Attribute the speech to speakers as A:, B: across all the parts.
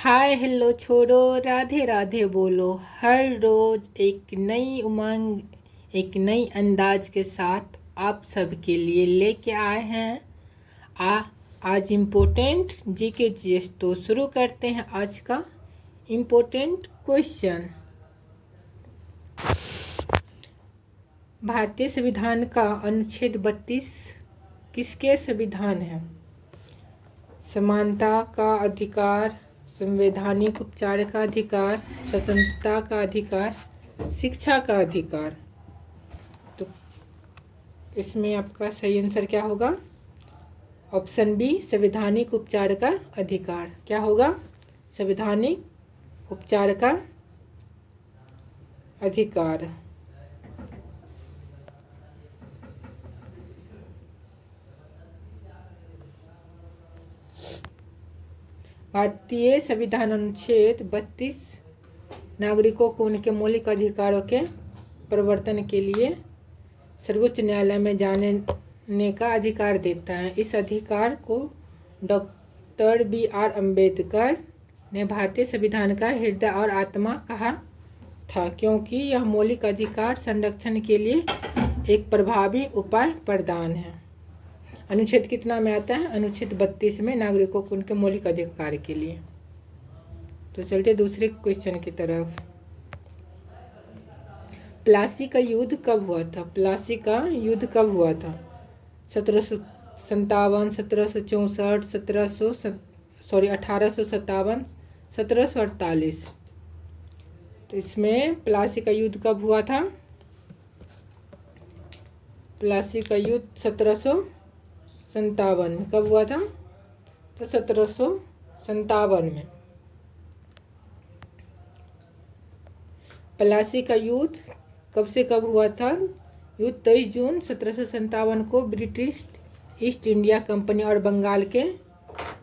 A: Hi hello छोड़ो, राधे राधे बोलो। हर रोज एक नई उमंग, एक नई अंदाज के साथ आप सबके लिए लेके आए हैं आ आज इम्पोर्टेंट जीके जीएस। तो शुरू करते हैं आज का इम्पोर्टेंट क्वेश्चन। भारतीय संविधान का अनुच्छेद 32 किसके संविधान है? समानता का अधिकार, संवैधानिक उपचार का अधिकार, स्वतंत्रता का अधिकार, शिक्षा का अधिकार। तो इसमें आपका सही आंसर क्या होगा? ऑप्शन बी, संवैधानिक उपचार का अधिकार। क्या होगा? संवैधानिक उपचार का अधिकार। भारतीय संविधान अनुच्छेद 32 नागरिकों को उनके मौलिक अधिकारों के प्रवर्तन के लिए सर्वोच्च न्यायालय में जाने का अधिकार देता है। इस अधिकार को डॉक्टर बी.आर. अम्बेडकर ने भारतीय संविधान का हृदय और आत्मा कहा था, क्योंकि यह मौलिक अधिकार संरक्षण के लिए एक प्रभावी उपाय प्रदान है। अनुच्छेद कितना में आता है? अनुच्छेद 32 में नागरिकों को उनके मौलिक अधिकार के लिए। तो चलते दूसरे क्वेश्चन की तरफ। प्लासी का युद्ध कब हुआ था? प्लासी का युद्ध कब हुआ था? 1757, 1764, 1857, 1748। तो इसमें प्लासी का युद्ध कब हुआ था? प्लासी का युद्ध 1757 में। कब हुआ था? तो 1757 में। प्लासी का युद्ध कब से कब हुआ था? युद्ध 23 जून 1757 को ब्रिटिश ईस्ट इंडिया कंपनी और बंगाल के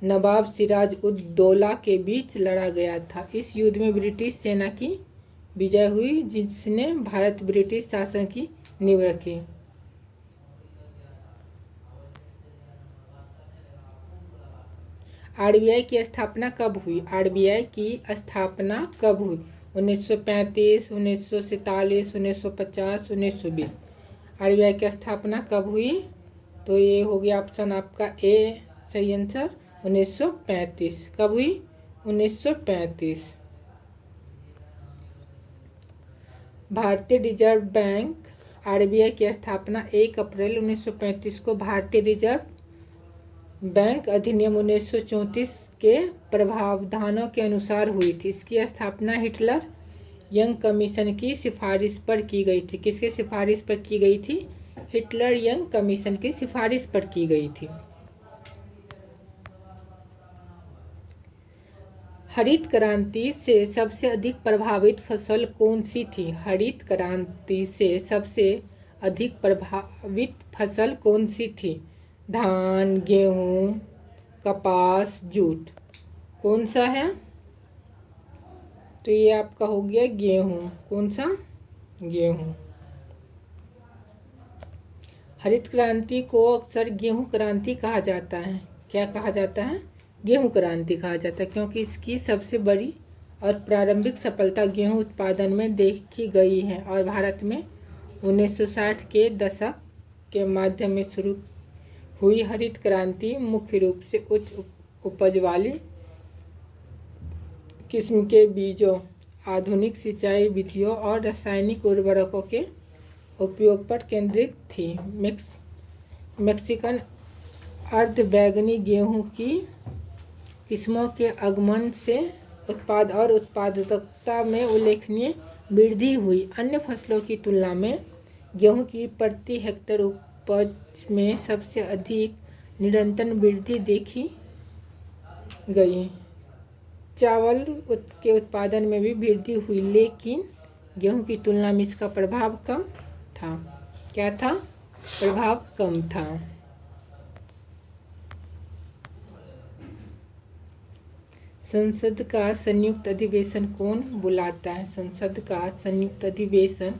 A: नवाब सिराज उद दौला के बीच लड़ा गया था। इस युद्ध में ब्रिटिश सेना की विजय हुई, जिसने भारत ब्रिटिश शासन की नींव रखी। आरबीआई की स्थापना कब हुई? आरबीआई की स्थापना कब हुई? 1935, 1947, 1950, 1920। आरबीआई की स्थापना कब हुई? तो ये हो गया ऑप्शन आपका ए सही आंसर, 1935। कब हुई? 1935। भारतीय रिजर्व बैंक आरबीआई की स्थापना 1 अप्रैल 1935 को भारतीय रिजर्व बैंक अधिनियम 1934 के प्रावधानों के अनुसार हुई थी। इसकी स्थापना हिटलर यंग कमीशन की सिफारिश पर की गई थी। किसके सिफारिश पर की गई थी? हिटलर यंग कमीशन की सिफारिश पर की गई थी। हरित क्रांति से सबसे अधिक प्रभावित फसल कौन सी थी? हरित क्रांति से सबसे अधिक प्रभावित फसल कौन सी थी? धान, गेहूँ, कपास, जूट। कौन सा है? तो ये आपका हो गया गेहूँ। कौन सा? गेहूँ। हरित क्रांति को अक्सर गेहूँ क्रांति कहा जाता है। क्या कहा जाता है? गेहूँ क्रांति कहा जाता है, क्योंकि इसकी सबसे बड़ी और प्रारंभिक सफलता गेहूँ उत्पादन में देखी गई है और भारत में 1960 के दशक के माध्यम में शुरू हुई हरित क्रांति मुख्य रूप से उच्च उपज वाली किस्म के बीजों, आधुनिक सिंचाई विधियों और रासायनिक उर्वरकों के उपयोग पर केंद्रित थी। मैक्सिकन अर्ध बैंगनी गेहूं की किस्मों के आगमन से उत्पाद और उत्पादकता में उल्लेखनीय वृद्धि हुई। अन्य फसलों की तुलना में गेहूं की प्रति हेक्टेयर उपज में सबसे अधिक निरंतर वृद्धि देखी गई। चावल के उत्पादन में भी वृद्धि हुई, लेकिन गेहूं की तुलना में इसका प्रभाव कम था। क्या था? प्रभाव कम था। संसद का संयुक्त अधिवेशन कौन बुलाता है? संसद का संयुक्त अधिवेशन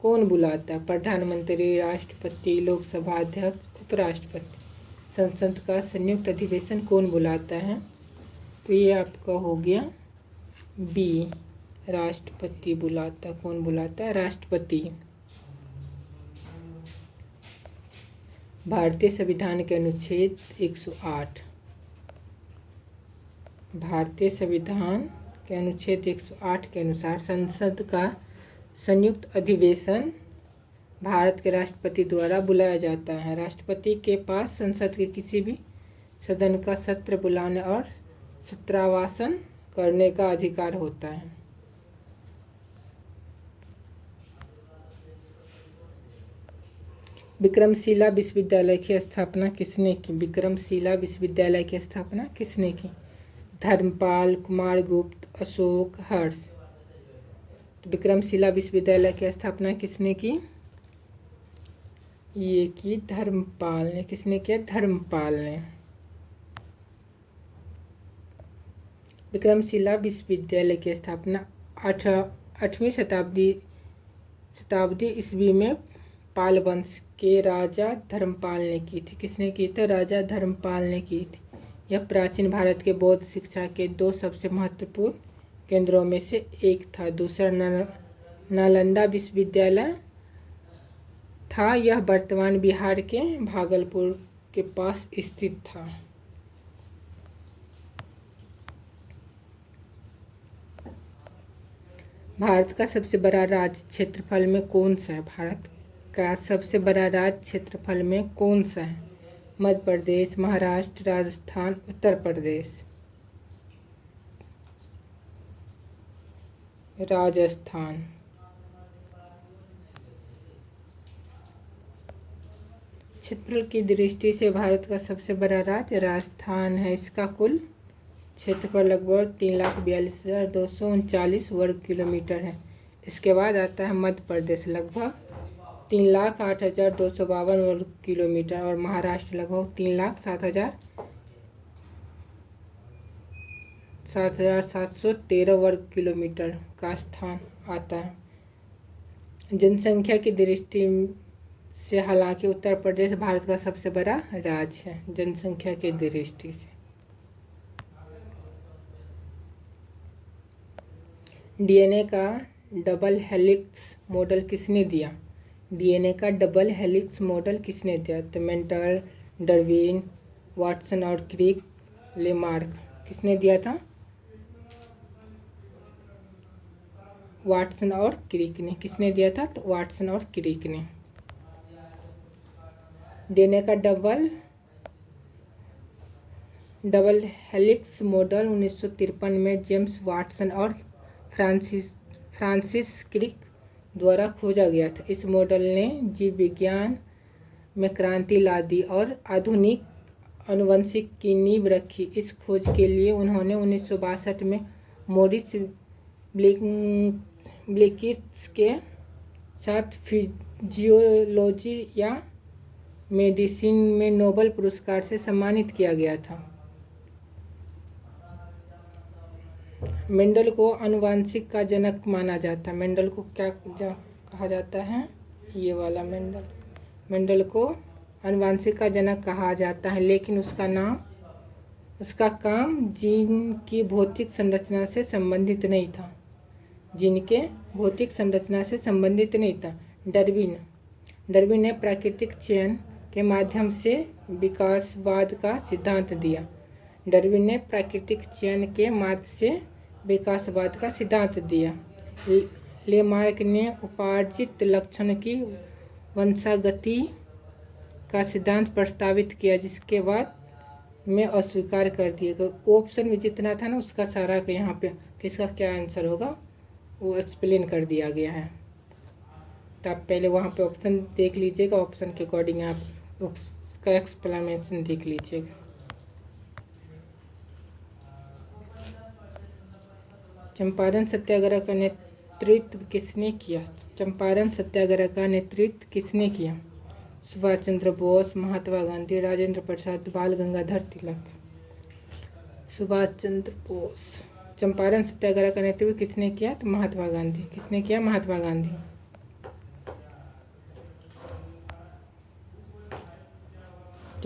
A: कौन बुलाता है? प्रधानमंत्री, राष्ट्रपति, लोकसभा अध्यक्ष, उपराष्ट्रपति। संसद का संयुक्त अधिवेशन कौन बुलाता है? तो ये आपका हो गया बी, राष्ट्रपति बुलाता। कौन बुलाता है? राष्ट्रपति। भारतीय संविधान के अनुच्छेद 108, भारतीय संविधान के अनुच्छेद 108 के अनुसार संसद का संयुक्त अधिवेशन भारत के राष्ट्रपति द्वारा बुलाया जाता है। राष्ट्रपति के पास संसद के किसी भी सदन का सत्र बुलाने और सत्रावसान करने का अधिकार होता है। विक्रमशिला विश्वविद्यालय की स्थापना किसने की? विक्रमशिला विश्वविद्यालय की स्थापना किसने की? धर्मपाल, कुमारगुप्त, अशोक, हर्ष। तो विक्रमशिला विश्वविद्यालय की स्थापना किसने की? ये की धर्मपाल ने। किसने किया? धर्मपाल ने। विक्रमशिला विश्वविद्यालय की स्थापना 8वीं शताब्दी ईस्वी में पाल वंश के राजा धर्मपाल ने की थी। किसने की थी? राजा धर्मपाल ने की थी। यह प्राचीन भारत के बौद्ध शिक्षा के 2 सबसे महत्वपूर्ण केंद्रों में से एक था। दूसरा नालंदा विश्वविद्यालय था। यह वर्तमान बिहार के भागलपुर के पास स्थित था। भारत का सबसे बड़ा राज्य क्षेत्रफल में कौन सा है? भारत का सबसे बड़ा राज्य क्षेत्रफल में कौन सा है? मध्य प्रदेश, महाराष्ट्र, राजस्थान, उत्तर प्रदेश। राजस्थान। क्षेत्रफल की दृष्टि से भारत का सबसे बड़ा राज्य राजस्थान है। इसका कुल क्षेत्रफल लगभग 3,42,239 वर्ग किलोमीटर है। इसके बाद आता है मध्य प्रदेश, लगभग 3,08,252 वर्ग किलोमीटर, और महाराष्ट्र लगभग 3,07,713 वर्ग किलोमीटर का स्थान आता है। जनसंख्या की दृष्टि से हालांकि उत्तर प्रदेश भारत का सबसे बड़ा राज्य है, जनसंख्या की दृष्टि से। डीएनए का डबल हेलिक्स मॉडल किसने दिया? डीएनए का डबल हेलिक्स मॉडल किसने दिया? तो मेंडल, डार्विन, वाटसन और क्रिक, लेमार्क। किसने दिया था? वाटसन और क्रिक ने। किसने दिया था? तो वाटसन और क्रिक ने। डीएनए का डबल हेलिक्स मॉडल 1953 में जेम्स वाटसन और फ्रांसिस क्रिक द्वारा खोजा गया था। इस मॉडल ने जीव विज्ञान में क्रांति ला दी और आधुनिक आनुवंशिक की नींव रखी। इस खोज के लिए उन्होंने 1962 में मॉरिस ब्लिकिट्स के साथ फिजियोलॉजी या मेडिसिन में नोबेल पुरस्कार से सम्मानित किया गया था। मेंडल को आनुवंशिक का जनक माना जाता है। मेंडल को क्या कहा जाता है? ये वाला मेंडल को आनुवंशिक का जनक कहा जाता है, लेकिन उसका काम जीन की भौतिक संरचना से संबंधित नहीं था। जीन के भौतिक संरचना से संबंधित नहीं था। डार्विन ने प्राकृतिक चयन के माध्यम से विकासवाद का सिद्धांत दिया। डार्विन ने प्राकृतिक चयन के माध्यम से विकासवाद का सिद्धांत दिया। लेमार्क ने उपार्जित लक्षण की वंशागति का सिद्धांत प्रस्तावित किया, जिसके बाद में अस्वीकार कर दिया गया। ऑप्शन में जितना था ना उसका सारा का यहाँ पे किसका क्या आंसर होगा वो एक्सप्लेन कर दिया गया है। तो आप पहले वहाँ पे ऑप्शन देख लीजिएगा, ऑप्शन के अकॉर्डिंग आप उसका एक्सप्लेनेशन देख लीजिएगा। चंपारण सत्याग्रह का नेतृत्व किसने किया? चंपारण सत्याग्रह का नेतृत्व किसने किया? सुभाष चंद्र बोस, महात्मा गांधी, राजेंद्र प्रसाद, बाल गंगाधर तिलक। सुभाष चंद्र बोस। चंपारण सत्याग्रह का नेतृत्व किसने किया? तो महात्मा गांधी। किसने किया? महात्मा गांधी।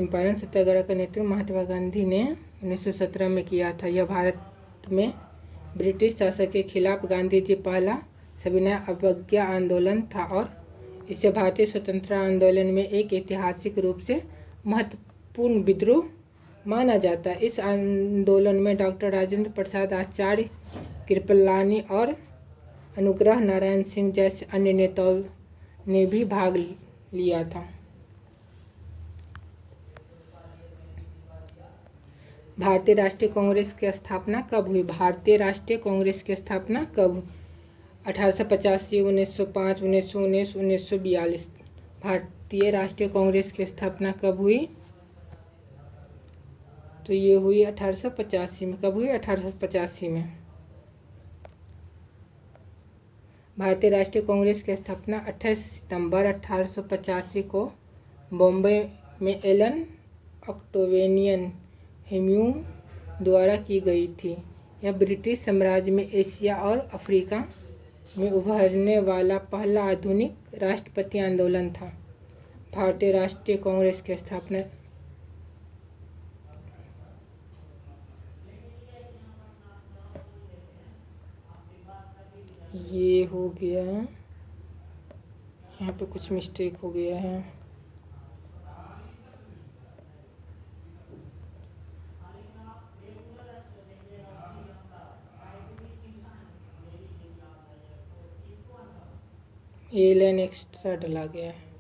A: चंपारण सत्याग्रह का नेतृत्व महात्मा गांधी ने 1917 में किया था। यह भारत में ब्रिटिश शासन के खिलाफ गांधी जी पहला सविनय अवज्ञा आंदोलन था और इसे भारतीय स्वतंत्रता आंदोलन में एक ऐतिहासिक रूप से महत्वपूर्ण विद्रोह माना जाता है। इस आंदोलन में डॉक्टर राजेंद्र प्रसाद आचार्य, कृपलानी और अनुग्रह नारायण सिंह जैसे अन्य नेताओं ने भी भाग लिया था। भारतीय राष्ट्रीय कांग्रेस की स्थापना कब हुई? भारतीय राष्ट्रीय कांग्रेस की स्थापना कब हुई? 1885, 1905, 1919, 1942। भारतीय राष्ट्रीय कांग्रेस की स्थापना कब हुई? तो ये हुई 1885 में। कब हुई? 1885 में। भारतीय राष्ट्रीय कांग्रेस की स्थापना 28 सितंबर 1885 को बॉम्बे में एलन ऑक्टेवियन ह्यूम द्वारा की गई थी। यह ब्रिटिश साम्राज्य में एशिया और अफ्रीका में उभरने वाला पहला आधुनिक राष्ट्रपति आंदोलन था। भारतीय राष्ट्रीय कांग्रेस की स्थापना ये हो गया, यहाँ पे कुछ मिस्टेक हो गया है। ये लाइन एक्स्ट्रा डला गया है।